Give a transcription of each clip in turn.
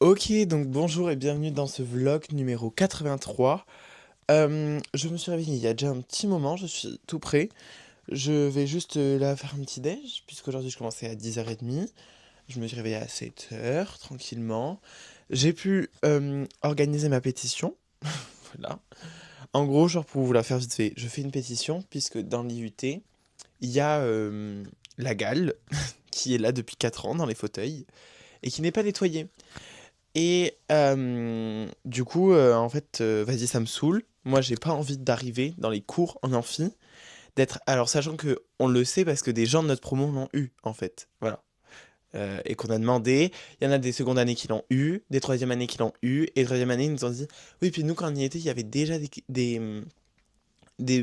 Ok, donc bonjour et bienvenue dans ce vlog numéro 83. Je me suis réveillé il y a déjà un petit moment, je suis tout prêt. Je vais juste là faire un petit déj, puisqu'aujourd'hui je commençais à 10h30. Je me suis réveillé à 7h, tranquillement. J'ai pu organiser ma pétition. Voilà. En gros, genre pour vous la faire vite fait, je fais une pétition, puisque dans l'IUT, il y a la gale, qui est là depuis 4 ans dans les fauteuils, et qui n'est pas nettoyée. Et du coup, en fait, vas-y, ça me saoule. Moi, j'ai pas envie d'arriver dans les cours en amphi, d'être. Alors, sachant que on le sait parce que des gens de notre promo l'ont eu, en fait. Voilà. Et qu'on a demandé. Il y en a des secondes années qui l'ont eu, des troisième années qui l'ont eu, et troisième année, ils nous ont dit. Oui, puis nous, quand on y était, il y avait déjà des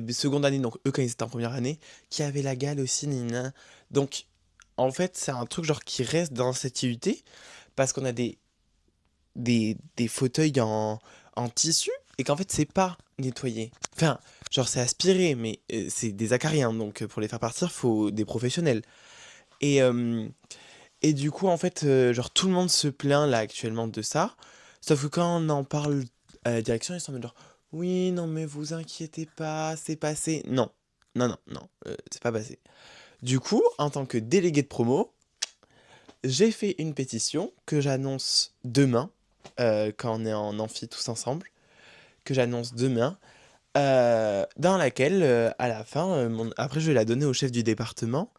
secondes années, donc eux, quand ils étaient en première année, qui avaient la gale aussi, nina. Donc, en fait, c'est un truc genre qui reste dans cette IUT parce qu'on a des fauteuils en tissu et qu'en fait c'est pas nettoyé. Enfin, genre c'est aspiré, mais c'est des acariens, donc pour les faire partir, faut des professionnels. Et, euh, et du coup, en fait, genre tout le monde se plaint là actuellement de ça, sauf que quand on en parle à la direction, ils sont en mode genre, oui, non, mais vous inquiétez pas, c'est passé. Non, non, non, non, c'est pas passé. Du coup, en tant que délégué de promo, j'ai fait une pétition que j'annonce demain, quand on est en amphi tous ensemble, que j'annonce demain, dans laquelle, à la fin, après je vais la donner au chef du département,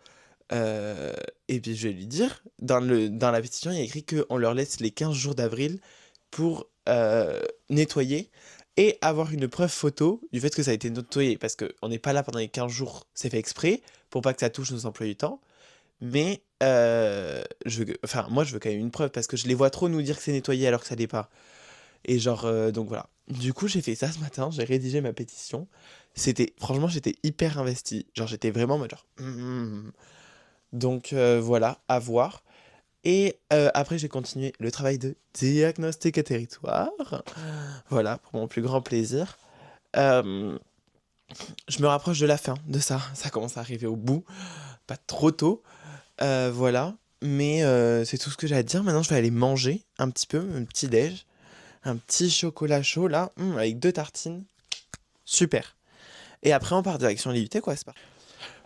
euh, et puis je vais lui dire, dans la pétition, il y a écrit qu'on leur laisse les 15 jours d'avril pour nettoyer et avoir une preuve photo du fait que ça a été nettoyé, parce qu'on n'est pas là pendant les 15 jours, c'est fait exprès, pour pas que ça touche nos emplois du temps. Mais enfin, moi, je veux quand même une preuve parce que je les vois trop nous dire que c'est nettoyé alors que ça l'est pas. Et genre, donc voilà. Du coup, j'ai fait ça ce matin, j'ai rédigé ma pétition. Franchement, j'étais hyper investi. Genre, j'étais vraiment en mode genre. Donc voilà, à voir. Et après, j'ai continué le travail de diagnostic et territoire. Voilà, pour mon plus grand plaisir. Euh, je me rapproche de la fin de ça. Ça commence à arriver au bout. Pas trop tôt. Voilà, mais c'est tout ce que j'ai à dire. Maintenant, je vais aller manger un petit peu, un petit déj, un petit chocolat chaud là, avec deux tartines. Super. Et après, on part direction l'IUT, quoi, c'est pas.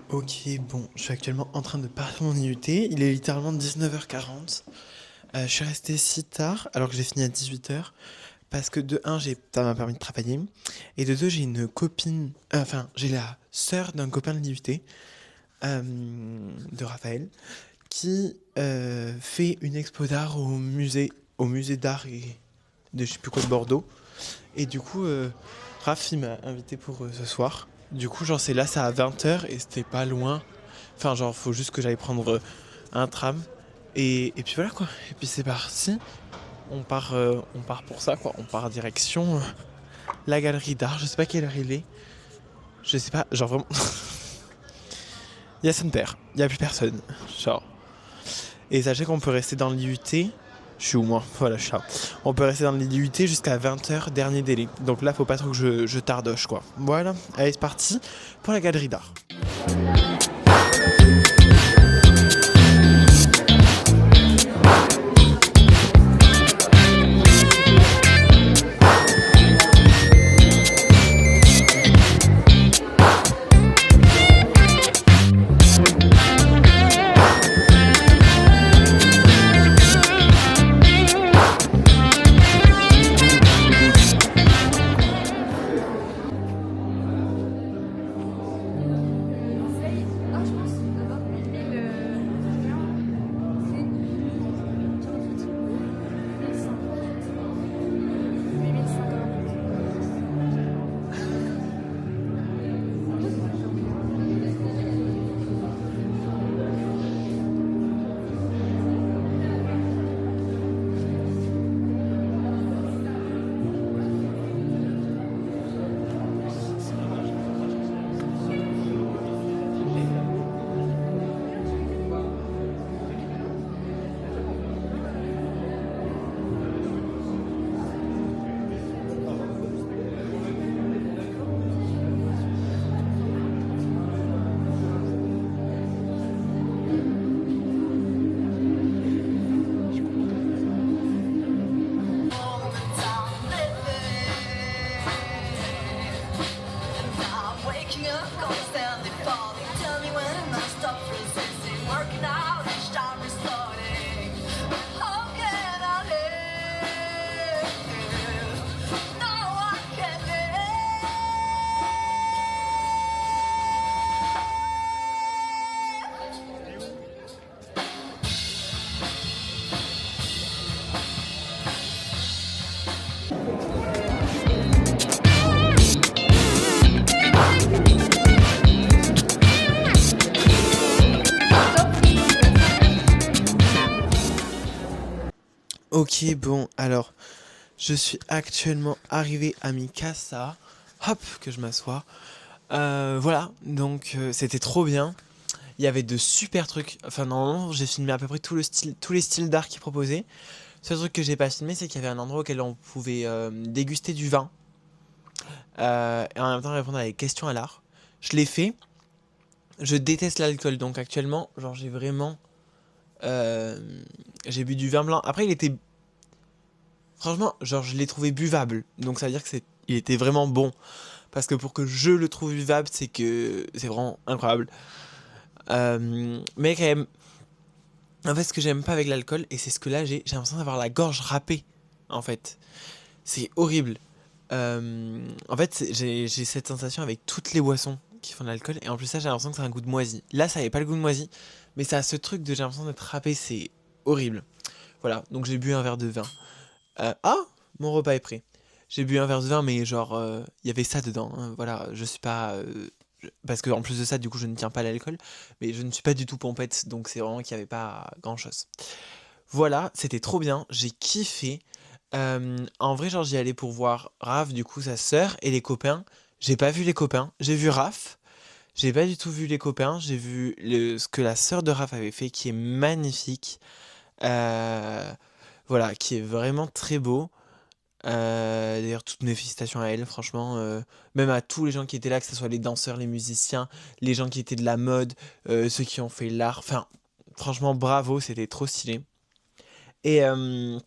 Ok, bon, je suis actuellement en train de partir mon IUT. Il est littéralement 19h40. Je suis resté si tard, alors que j'ai fini à 18h. Parce que de un, ça m'a permis de travailler. Et de deux, j'ai une copine. Enfin, j'ai la sœur d'un copain de l'IUT, de Raphaël, qui fait une expo d'art au musée d'art et de je sais plus quoi de Bordeaux. Et du coup, Raph, il m'a invité pour ce soir. Du coup, genre, c'est là, c'est à 20h et c'était pas loin. Enfin, genre, faut juste que j'aille prendre un tram. Et puis voilà, quoi. Et puis c'est parti. On part pour ça, quoi. On part direction la galerie d'art. Je sais pas quelle heure il est. Je sais pas, genre vraiment. Il y a son père. Il y a plus personne. Genre. Et sachez qu'on peut rester dans l'IUT. Je suis où moi? Voilà, je suis là. On peut rester dans l'IUT jusqu'à 20h, dernier délai. Donc là, faut pas trop que je tardoche, quoi. Voilà, allez, c'est parti pour la galerie d'art. Ok, bon, alors, je suis actuellement arrivé à Mikasa. Hop, que je m'assois. Voilà, donc c'était trop bien. Il y avait de super trucs. Enfin, normalement, j'ai filmé à peu près tous les styles d'art qu'ils proposaient. Le seul truc que j'ai pas filmé, c'est qu'il y avait un endroit auquel on pouvait déguster du vin et en même temps répondre à des questions à l'art. Je l'ai fait. Je déteste l'alcool, donc actuellement, genre, j'ai vraiment. euh, j'ai bu du vin blanc. Après, il était. Franchement, genre, je l'ai trouvé buvable. Donc, ça veut dire que il était vraiment bon. Parce que pour que je le trouve buvable, c'est que c'est vraiment incroyable. Mais quand même, en fait, ce que j'aime pas avec l'alcool, et c'est ce que là j'ai l'impression d'avoir la gorge râpée. En fait, c'est horrible. En fait, j'ai cette sensation avec toutes les boissons qui font de l'alcool, et en plus, ça, j'ai l'impression que c'est un goût de moisi. Là, ça avait pas le goût de moisi, mais ça a ce truc de j'ai l'impression d'être râpé, c'est horrible. Voilà, donc j'ai bu un verre de vin. Ah, mon repas est prêt. J'ai bu un verre de vin, mais genre, il y avait ça dedans, hein. Voilà, je suis pas. Parce que en plus de ça, du coup, je ne tiens pas à l'alcool, mais je ne suis pas du tout pompette, donc c'est vraiment qu'il n'y avait pas grand-chose. Voilà, c'était trop bien, j'ai kiffé. En vrai, genre, j'y allais pour voir Raph, du coup, sa sœur et les copains. J'ai pas vu les copains, j'ai vu Raph. J'ai pas du tout vu les copains, j'ai vu ce que la sœur de Raph avait fait, qui est magnifique. Euh, voilà, qui est vraiment très beau. D'ailleurs, toutes mes félicitations à elle, franchement. Même à tous les gens qui étaient là, que ce soit les danseurs, les musiciens, les gens qui étaient de la mode, ceux qui ont fait l'art. Enfin, franchement, bravo, c'était trop stylé. Et, euh,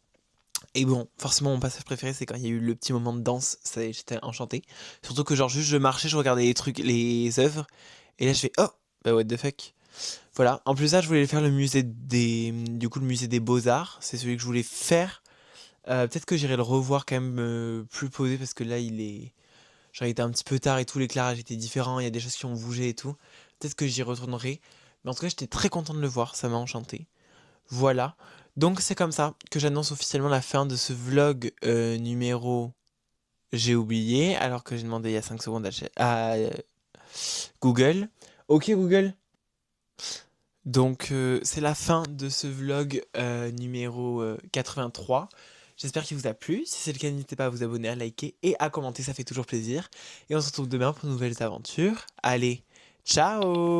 et bon, forcément, mon passage préféré, c'est quand il y a eu le petit moment de danse. J'étais enchanté. Surtout que, genre, juste je marchais, je regardais les trucs, les œuvres. Et là, je fais, oh, bah what the fuck. Voilà. En plus, ça, je voulais faire du coup, le musée des Beaux-Arts. C'est celui que je voulais faire. Peut-être que j'irai le revoir quand même plus posé parce que là genre il était un petit peu tard et tout, l'éclairage était différent, il y a des choses qui ont bougé et tout. Peut-être que j'y retournerai. Mais en tout cas, j'étais très content de le voir, ça m'a enchanté. Voilà. Donc c'est comme ça que j'annonce officiellement la fin de ce vlog numéro j'ai oublié alors que j'ai demandé il y a 5 secondes à Google. Ok Google. Donc c'est la fin de ce vlog numéro 83. J'espère qu'il vous a plu. Si c'est le cas, n'hésitez pas à vous abonner, à liker et à commenter, ça fait toujours plaisir. Et on se retrouve demain pour de nouvelles aventures. Allez, ciao!